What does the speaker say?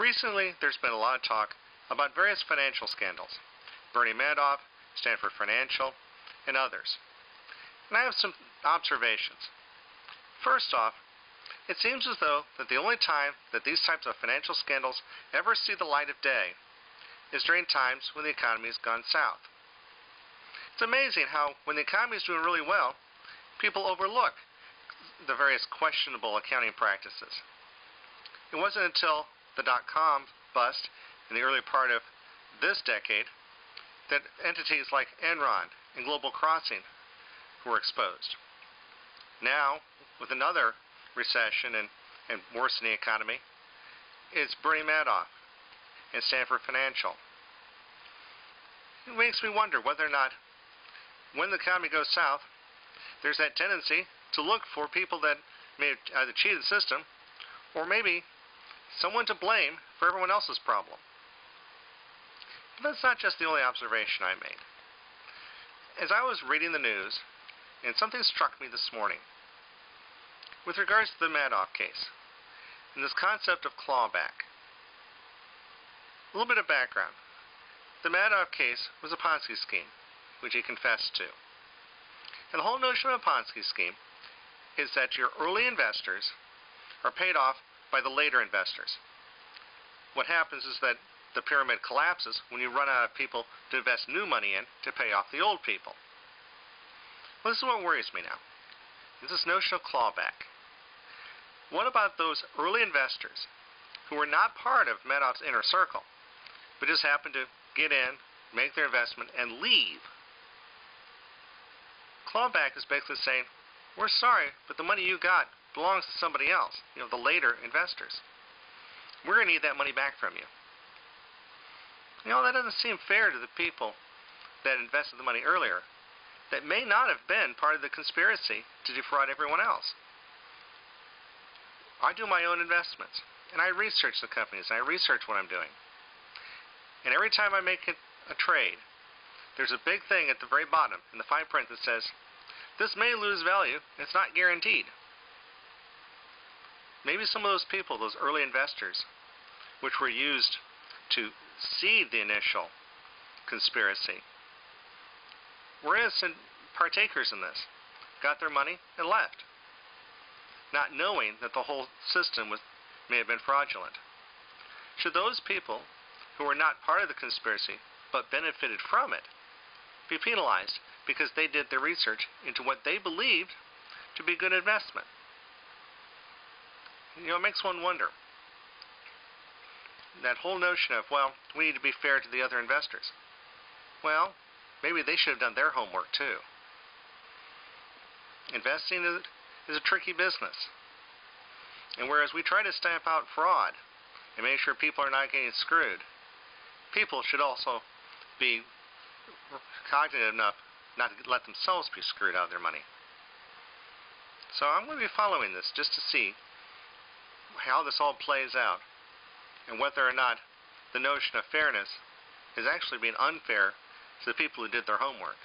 Recently, there's been a lot of talk about various financial scandals. Bernie Madoff, Stanford Financial, and others. And I have some observations. First off, it seems as though that the only time that these types of financial scandals ever see the light of day is during times when the economy has gone south. It's amazing how, when the economy is doing really well, people overlook the various questionable accounting practices. It wasn't until the dot-com bust in the early part of this decade that entities like Enron and Global Crossing were exposed. Now, with another recession and worsening economy, it's Bernie Madoff and Stanford Financial. It makes me wonder whether or not, when the economy goes south, there's that tendency to look for people that may have either cheated the system or maybe someone to blame for everyone else's problem. But that's not just the only observation I made. As I was reading the news, and something struck me this morning with regards to the Madoff case and this concept of clawback. A little bit of background. The Madoff case was a Ponzi scheme, which he confessed to. And the whole notion of a Ponzi scheme is that your early investors are paid off by the later investors. What happens is that the pyramid collapses when you run out of people to invest new money in to pay off the old people. Well, this is what worries me now. Is this notion of clawback. What about those early investors who were not part of Madoff's inner circle, but just happened to get in, make their investment, and leave? Clawback is basically saying, we're sorry, but the money you got belongs to somebody else, the later investors. We're going to need that money back from you. That doesn't seem fair to the people that invested the money earlier that may not have been part of the conspiracy to defraud everyone else. I do my own investments, and I research the companies, and I research what I'm doing. And every time I make a trade, there's a big thing at the very bottom in the fine print that says, this may lose value, it's not guaranteed. Maybe some of those people, those early investors, which were used to seed the initial conspiracy, were innocent partakers in this, got their money and left, not knowing that the whole system may have been fraudulent. Should those people who were not part of the conspiracy but benefited from it be penalized because they did their research into what they believed to be good investment? It makes one wonder. That whole notion of, we need to be fair to the other investors. Well, maybe they should have done their homework too. Investing is a tricky business. And whereas we try to stamp out fraud and make sure people are not getting screwed, people should also be cognitive enough not to let themselves be screwed out of their money. So I'm going to be following this just to see how this all plays out and whether or not the notion of fairness is actually being unfair to the people who did their homework.